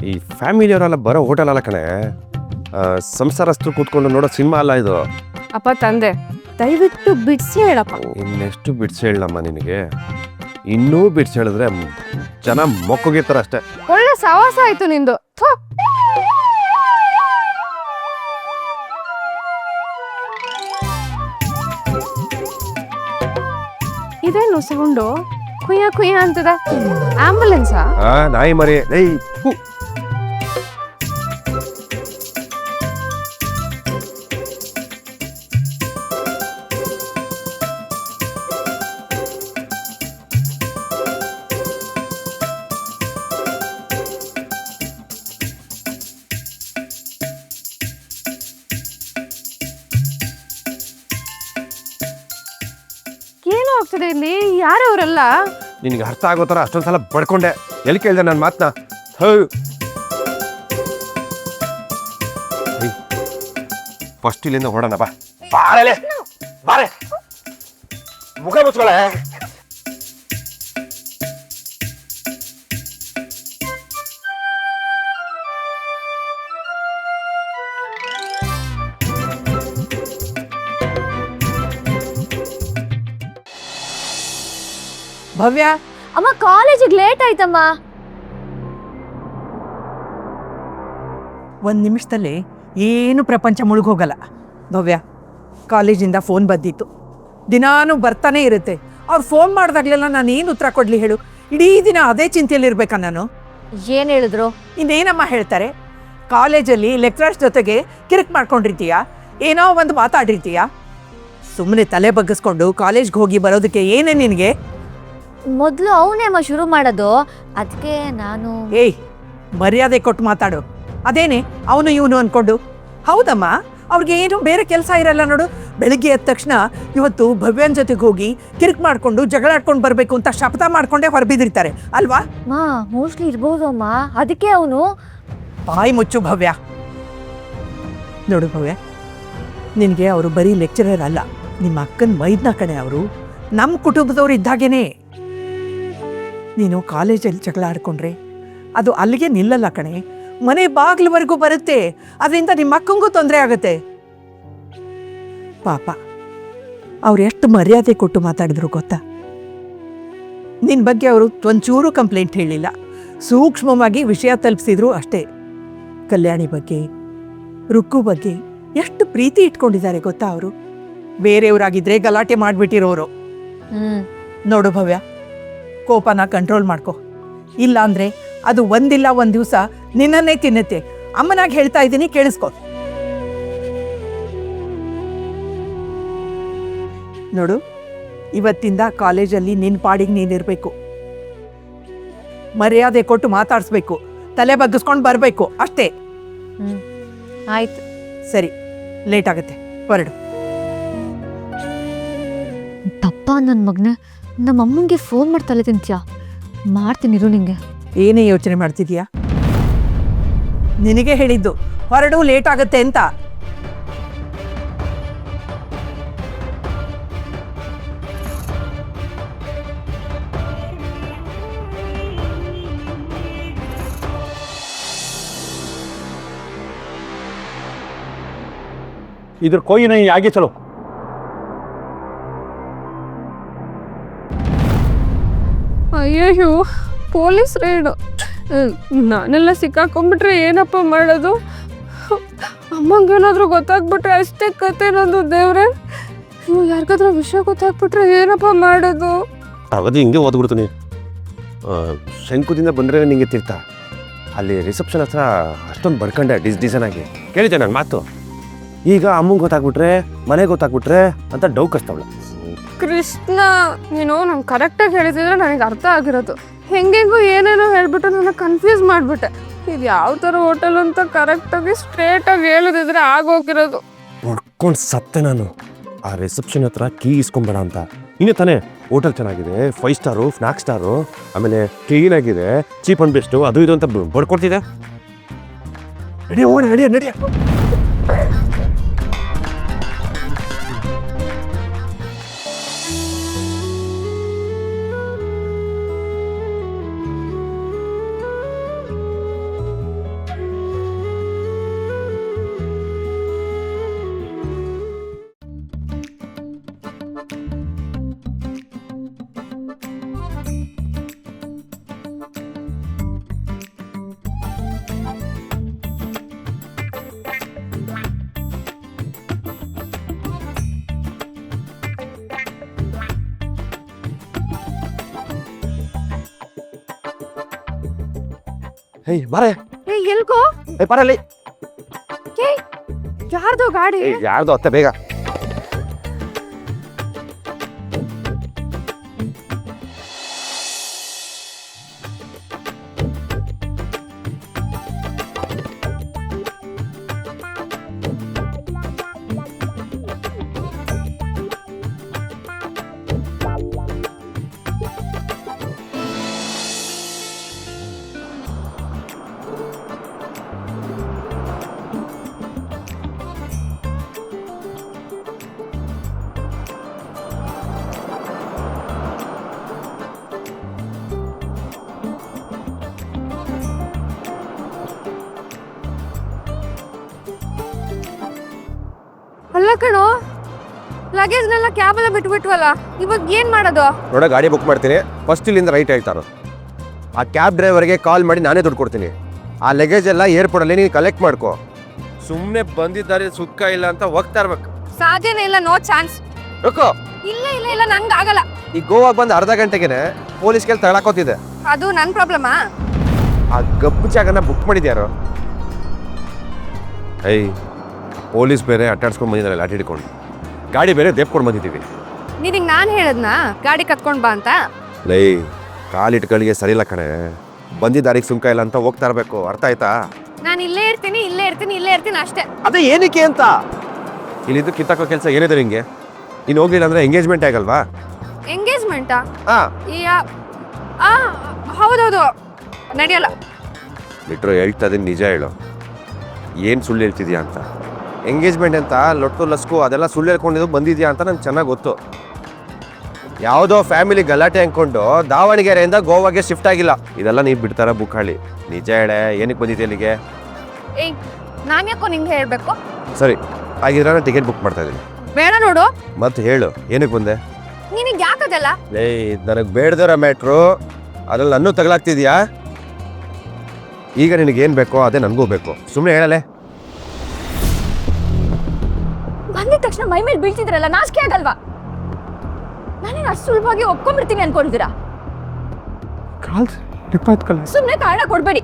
ಈ ಫ್ಯಾಮಿಲಿಯವರೆಲ್ಲ ಬರೋ ಹೋಟೆಲ್ ಅಲ್ಲ ಕಣೆ, ಸಂಸಾರಸ್ಥರು ಕೂತ್ಕೊಂಡು ನೋಡೋ ಸಿನಿಮಾ ಅಲ್ಲ ಇದು. ಅಪ್ಪ ತಂದೆ ದಯವಿಟ್ಟು ಬಿಡಿಸಿ ಹೇಳಪ್ಪ. ಇನ್ನೆಷ್ಟು ಬಿಡ್ಸಿ ಹೇಳಮ್ಮ ನಿನಗೆ? ಇನ್ನೂ ಬಿಡ್ಸಿ ಹೇಳಿದ್ರೆ ಜನ ಮೊಕ್ಕೋಗಿರ್ತಾರ ಅಷ್ಟೇ. ಒಳ್ಳೆ ಸವಾಸ ಆಯ್ತು ನಿಂದು. ಥು. ಇದೇನು ಸೌಂಡು ಕುಯ್ಯ ಕುಯ್ಯ ಅಂತದ? ಆಂಬುಲೆನ್ಸಾ? ನಾಯಿ ಮರಿ. ಏನು ಆಗ್ತದೆ ಇಲ್ಲಿ? ಯಾರವರೆಲ್ಲ? ನಿನಗೆ ಅರ್ಥ ಆಗೋ ಥರ ಅಷ್ಟೊಂದು ಸಲ ಬಡ್ಕೊಂಡೆ. ಎಲ್ಲಿ ಕೇಳಿದೆ ನನ್ನ ಮಾತನ್ನ? ಫಸ್ಟ್ ಇಲ್ಲಿಂದ ಹೊಡೋಣ ಬಾ. ಬಾರೆ ಬಾರೆ, ಮುಖ ಮುಚ್ಕೊಳೆ. ಭವ್ಯ, ಅಮ್ಮ ಕಾಲೇಜಿಗೆ ಲೇಟ್ ಆಯ್ತಮ್ಮ. ಒಂದು ನಿಮಿಷದಲ್ಲಿ ಏನು ಪ್ರಪಂಚ ಮುಳುಗೋಗಲ್ಲ. ಭವ್ಯ, ಕಾಲೇಜಿಂದ ಫೋನ್ ಬಂದಿತ್ತು. ದಿನಾನು ಬರ್ತಾನೆ ಇರುತ್ತೆ. ಅವ್ರು ಫೋನ್ ಮಾಡಿದಾಗಲೆಲ್ಲ ನಾನು ಏನು ಉತ್ತರ ಕೊಡಲಿ ಹೇಳು? ಇಡೀ ದಿನ ಅದೇ ಚಿಂತೆಯಲ್ಲಿರ್ಬೇಕಾ ನಾನು? ಏನು ಹೇಳಿದ್ರು? ಇನ್ನೇನಮ್ಮ ಹೇಳ್ತಾರೆ? ಕಾಲೇಜಲ್ಲಿ ಲೆಕ್ಚರರ್ಸ್ ಜೊತೆಗೆ ಕಿರಿಕ್ ಮಾಡ್ಕೊಂಡಿರ್ತೀಯಾ, ಏನೋ ಒಂದು ಮಾತಾಡಿರ್ತೀಯಾ? ಸುಮ್ಮನೆ ತಲೆ ಬಗ್ಗಿಸ್ಕೊಂಡು ಕಾಲೇಜ್ಗೆ ಹೋಗಿ ಬರೋದಕ್ಕೆ ಏನೇ ನಿನಗೆ? ಮೊದಲು ಅವನೇ ಅಮ್ಮ ಶುರು ಮಾಡೋದು, ಅದಕ್ಕೆ ನಾನು. ಏಯ್, ಮರ್ಯಾದೆ ಕೊಟ್ಟು ಮಾತಾಡು. ಅದೇನೆ ಅವನು ಇವನು ಅಂದ್ಕೊಂಡು? ಹೌದಮ್ಮ, ಅವ್ರಿಗೆ ಏನು ಬೇರೆ ಕೆಲಸ ಇರಲ್ಲ ನೋಡು. ಬೆಳಿಗ್ಗೆ ಎದ್ದ ತಕ್ಷಣ ಇವತ್ತು ಭವ್ಯನ ಜೊತೆಗೆ ಹೋಗಿ ಕಿರಿಕ್ ಮಾಡ್ಕೊಂಡು ಜಗಳಾಡ್ಕೊಂಡು ಬರಬೇಕು ಅಂತ ಶಪಥ ಮಾಡ್ಕೊಂಡೇ ಹೊರಬಿದ್ದಿರ್ತಾರೆ ಅಲ್ವಾ? ಮೋಸ್ಟ್ಲಿ ಇರ್ಬೋದು ಅಮ್ಮ, ಅದಕ್ಕೆ ಅವನು. ಬಾಯಿ ಮುಚ್ಚು ಭವ್ಯ. ನೋಡು ಭವ್ಯ, ನಿನಗೆ ಅವರು ಬರೀ ಲೆಕ್ಚರರ್ ಅಲ್ಲ, ನಿಮ್ಮ ಅಕ್ಕನ ಮೈದ್ನ ಕಣೆ. ಅವರು ನಮ್ಮ ಕುಟುಂಬದವ್ರು ಇದ್ದಾಗೇನೆ. ನೀನು ಕಾಲೇಜಲ್ಲಿ ಜಗಳ ಆಡ್ಕೊಂಡ್ರೆ ಅದು ಅಲ್ಲಿಗೆ ನಿಲ್ಲಲ್ಲ ಕಣೆ, ಮನೆ ಬಾಗಿಲವರೆಗೂ ಬರುತ್ತೆ. ಅದರಿಂದ ನಿಮ್ಮ ಅಕ್ಕಂಗೂ ತೊಂದರೆ ಆಗುತ್ತೆ. ಪಾಪ, ಅವ್ರು ಎಷ್ಟು ಮರ್ಯಾದೆ ಕೊಟ್ಟು ಮಾತಾಡಿದ್ರು ಗೊತ್ತಾ? ನಿನ್ನ ಬಗ್ಗೆ ಅವರು ಒಂಚೂರು ಕಂಪ್ಲೇಂಟ್ ಹೇಳಿಲ್ಲ, ಸೂಕ್ಷ್ಮವಾಗಿ ವಿಷಯ ತಲುಪಿಸಿದ್ರು ಅಷ್ಟೇ. ಕಲ್ಯಾಣಿ ಬಗ್ಗೆ, ರುಕ್ಕು ಬಗ್ಗೆ ಎಷ್ಟು ಪ್ರೀತಿ ಇಟ್ಕೊಂಡಿದ್ದಾರೆ ಗೊತ್ತಾ ಅವರು? ಬೇರೆಯವರಾಗಿದ್ರೆ ಗಲಾಟೆ ಮಾಡಿಬಿಟ್ಟಿರೋರು. ನೋಡು ಭವ್ಯ, ಕೋಪನ ಕಂಟ್ರೋಲ್ ಮಾಡ್ಕೊ. ಇಲ್ಲ ಅಂದರೆ ಅದು ಒಂದಿಲ್ಲ ಒಂದು ದಿವಸ ನಿನ್ನನ್ನೇ ತಿನ್ನುತ್ತೆ. ಅಮ್ಮನಾಗಿ ಹೇಳ್ತಾ ಇದ್ದೀನಿ, ಕೇಳಿಸ್ಕೊ. ನೋಡು, ಇವತ್ತಿಂದ ಕಾಲೇಜಲ್ಲಿ ನಿನ್ನ ಪಾಡಿಗೆ ನೀನಿರಬೇಕು. ಮರ್ಯಾದೆ ಕೊಟ್ಟು ಮಾತಾಡಿಸ್ಬೇಕು, ತಲೆ ಬಗ್ಗಿಸ್ಕೊಂಡು ಬರಬೇಕು ಅಷ್ಟೇ. ಆಯ್ತು. ಸರಿ, ಲೇಟ್ ಆಗುತ್ತೆ, ಹೊರಡು. ತಪ್ಪ ನನ್ನ ಮಗನ, ನಮ್ಮ ಅಮ್ಮಂಗೆ ಫೋನ್ ಮಾಡಿ ತಲೆ ತಿಂತ್ಯಾ? ಮಾಡ್ತೀನಿರು ನಿಂಗೆ. ಏನೇ ಯೋಚನೆ ಮಾಡ್ತಿದ್ಯಾ? ನಿನಗೆ ಹೇಳಿದ್ದು ಹೊರಡು, ಲೇಟ್ ಆಗುತ್ತೆ ಅಂತ. इधर कोई नहीं, आगे चलो. ಅಯ್ಯಯ್ಯೋ, ಪೊಲೀಸ್ ರೇಡು. ನಾನೆಲ್ಲ ಸಿಕ್ಕಾಕೊಂಡ್ಬಿಟ್ರೆ ಏನಪ್ಪ ಮಾಡೋದು? ಅಮ್ಮಂಗೇನಾದ್ರೂ ಗೊತ್ತಾಗ್ಬಿಟ್ರೆ ಅಷ್ಟೇ ಕತೆ ನಂದು. ದೇವ್ರೆ, ಯಾರಿಗಾದ್ರೂ ವಿಷಯ ಗೊತ್ತಾಗ್ಬಿಟ್ರೆ ಏನಪ್ಪ ಮಾಡೋದು? ಅವಧಿ ಹಿಂಗೆ ಓದ್ಬಿಡ್ತೀನಿ. ಶಂಕುದಿಂದ ಬಂದರೆ ನಿಂಗೆ ತಿರ್ತಾ ಅಲ್ಲಿ ರಿಸೆಪ್ಷನ್ ಹತ್ರ ಅಷ್ಟೊಂದು ಬಡ್ಕೊಂಡೆ ಡಿಸೈನ್ ಆಗಿ. ಕೇಳಿದ್ದೆ ನನ್ನ ಮಾತು. ಈಗ ಅಮ್ಮಂಗೆ ಗೊತ್ತಾಗ್ಬಿಟ್ರೆ, ಮನೆಗೆ ಗೊತ್ತಾಗ್ಬಿಟ್ರೆ ಅಂತ ಡೌ ಕಷ್ಟವಳ. ಕೃಷ್ಣ, ನೀನು ನಂಗೆ ಕರೆಕ್ಟಾಗಿ ಹೇಳಿದ್ರೆ ನನಗೆ ಅರ್ಥ ಆಗಿರೋದು. ಹೆಂಗೆಂಗೂ ಏನೇನೋ ಹೇಳ್ಬಿಟ್ಟು ನನ್ನ ಕನ್ಫ್ಯೂಸ್ ಮಾಡಿಬಿಟ್ಟೆ. ಇದು ಯಾವ ಥರ ಹೋಟೆಲ್ ಅಂತ ಕರೆಕ್ಟಾಗಿ ಸ್ಟ್ರೇಟಾಗಿ ಹೇಳೋದಿದ್ರೆ ಆಗೋಗಿರೋದು. ಹೊಡ್ಕೊಂಡು ಸತ್ತೆ ನಾನು. ಆ ರಿಸೆಪ್ಷನ್ ಹತ್ರ ಕೀ ಇಸ್ಕೊಂಬೇಡ ಅಂತ. ಇನ್ನೇ ತಾನೇ ಹೋಟೆಲ್ ಚೆನ್ನಾಗಿದೆ, 5 ಸ್ಟಾರು, ಸ್ನಾಕ್ ಸ್ಟಾರು, ಆಮೇಲೆ ಕ್ಲೀನಾಗಿದೆ, ಚೀಪ್ ಆ್ಯಂಡ್ ಬೆಸ್ಟು, ಅದು ಇದು ಅಂತ ಬಡ್ಕೊಡ್ತಿದ್ದೆ. ನಡಿಯ ಓಣ, ನಡಿಯ ನಡಿಯ. ಹೇಯ್ ಬಾರೆ ಏ ಎಲ್ಗೋ ಏ ಬರಲಿ ಏ ಯಾರ್ದೋ ಗಾಡಿ ಯಾರ್ದು ಅತ್ತೆ ಬೇಗ ಅಲ್ಲ ಕಣೋ ಲಗೇಜ್ನೆಲ್ಲ ಕ್ಯಾಬಲ್ಲ ಬಿಟ್ಬಿಟ್ವಲ್ಲ ಇವಾಗ ಏನ್ ಮಾಡೋದು? ನೋಡ ಗಾಡಿ ಬುಕ್ ಮಾಡ್ತೀನಿ ಫಸ್ಟ್ ಇಲ್ಲಿಂದ ರೈಟ್ ಹೇಳ್ತಾರೋ ಆ ಕ್ಯಾಬ್ ಡ್ರೈವರ್ಗೆ ಕಾಲ್ ಮಾಡಿ ನಾನೇ ದುಡ್ಡು ಕೊಡ್ತೀನಿ ಆ ಲಗೇಜ್ ಎಲ್ಲ ಏರ್ಪೋರ್ಟಲ್ಲಿ ನೀನು ಕಲೆಕ್ಟ್ ಮಾಡ್ಕೋ ಸುಮ್ಮನೆ ಬಂದಿದ್ದಾರೆ ಸುಕ್ಕ ಇಲ್ಲ ಅಂತ ಹೋಗ್ತಾ ಇರ್ಬೇಕು ಸಾಧ್ಯನೇ ಇಲ್ಲ, ನೋ ಚಾನ್ಸ್. ರೊಕ್ಕೋ ಇಲ್ಲ ಇಲ್ಲ ಇಲ್ಲ ನಂಗೆ ಆಗಲ್ಲ. ಈ ಗೋವಾಗೆ ಬಂದು ಅರ್ಧ ಗಂಟೆಗೆ ಪೊಲೀಸ್ ಕೇಳಿ ತಗೊಳಕೋತಿದೆ ಅದು ನನ್ನ ಪ್ರಾಬ್ಲಮಾ? ಆ ಗಪ್ಪು ಜಾಗನ ಬುಕ್ ಮಾಡಿದ್ಯಾರು? ಐ ಪೊಲೀಸ್ ಬೇರೆ ಅಟ್ಟಾಡ್ಸ್ಕೊಂಡು ಬಂದಿದ್ದಾರೆ ಲಾಠಿ ಹಿಡ್ಕೊಂಡು ಗಾಡಿ ಬೇರೆ ದೇಪ್ಕೊಂಡು ಬಂದಿದ್ದೀವಿ. ನಿನಗೆ ನಾನು ಹೇಳದ್ನಾ ಗಾಡಿ ಕತ್ಕೊಂಡು ಬಾ ಅಂತ? ಲೈ ಕಾಲಿಟ್ಗಳಿಗೆ ಸರಿಯಿಲ್ಲ ಕಣೆ ಬಂದಿದ್ದ ದಾರಿಗೆ ಸುಂಕ ಇಲ್ಲ ಅಂತ ಹೋಗ್ತಾ ಇರಬೇಕು ಅರ್ಥ ಆಯ್ತಾ? ನಾನು ಇಲ್ಲೇ ಇರ್ತೀನಿ ಇಲ್ಲೇ ಇರ್ತೀನಿ ಇಲ್ಲೇ ಇರ್ತೀನಿ ಅಷ್ಟೇ. ಅದೇ ಏನಕ್ಕೆ ಅಂತ ಇಲ್ಲಿದ್ದು ಕಿತ್ತಾಕೋ ಕೆಲಸ ಏನಿದೆ ನಿಂಗೆ? ನೀನು ಹೋಗ್ಲಿಲ್ಲ ಅಂದ್ರೆ ಎಂಗೇಜ್ಮೆಂಟ್ ಆಗಲ್ವಾ? ಎಂಗೇಜ್ಮೆಂಟಾ? ಹಾಂ ಹೌದೌದು ನಡೆಯಲ್ಲ. ಬಿಟ್ರು ಹೇಳ್ತಾ ಇದೀನಿ ನಿಜ ಹೇಳು ಏನು ಸುಳ್ಳು ಹೇಳ್ತಿದ್ಯಾ ಅಂತ. ಎಂಗೇಜ್ಮೆಂಟ್ ಅಂತ ಲೊಟ್ಟು ಲಸ್ಕು ಅದೆಲ್ಲ ಸುಳ್ಳು ಹೇಳ್ಕೊಂಡಿದ್ದು ಬಂದಿದ್ಯಾ ಅಂತ ನಂಗೆ ಚೆನ್ನಾಗಿ ಗೊತ್ತು. ಯಾವುದೋ ಫ್ಯಾಮಿಲಿ ಗಲಾಟೆ ಅಂದ್ಕೊಂಡು ದಾವಣಗೆರೆಯಿಂದ ಗೋವಾಗೆ ಶಿಫ್ಟ್ ಆಗಿಲ್ಲ. ಇದೆಲ್ಲ ನೀವು ಬಿಡ್ತಾರ ಬುಕ್ಕಾಳಿ ನಿಜ ಹೇಳೆ ಏನಕ್ಕೆ ಬಂದಿದ್ದೆ ಇಲ್ಲಿಗೆ? ಏಯ್ ನಾನು ಯಾಕೋ ನಿಂಗೆ ಹೇಳಬೇಕು? ಸರಿ ಹಾಗಿದ್ರೆ ನಾನು ಟಿಕೆಟ್ ಬುಕ್ ಮಾಡ್ತಾ ಇದ್ದೀನಿ. ಬೇಡ ನೋಡು. ಮತ್ತೆ ಹೇಳು ಏನಕ್ಕೆ ಬಂದೆ? ನಿನಗೆ ಯಾಕದಲ್ಲ? ಲೇ ನನಗೆ ಬೇಡದಿರೋ ಮ್ಯಾಟ್ರು ಅದ್ರಲ್ಲಿ ನನ್ನೂ ತಗಲಾಗ್ತಿದ್ಯಾ? ಈಗ ನಿನಗೇನು ಬೇಕೋ ಅದೇ ನನಗೂ ಬೇಕು, ಸುಮ್ಮನೆ ಹೇಳಲೆ. ಬಂದಿದ ತಕ್ಷಣ ಮೈ ಮೇಲೆ ಬೀಳ್ತಿದ್ರಲ್ಲ, ನಾಚಿಕೆ ಆಗಲ್ವಾ? ನಾನೇನು ಅಷ್ಟು ಸುಲಭವಾಗಿ ಒಪ್ಕೊಂಡ್ಬಿಡ್ತೀನಿ ಅನ್ಕೊಂಡಿದ್ದೀರಾ? ಕಾಲ್ ಟಿಪ್ ಆಯ್ತು ಕಲ ಸುಮ್ಮನೆ ಕಾರಣ ಕೊಡ್ಬೇಡಿ.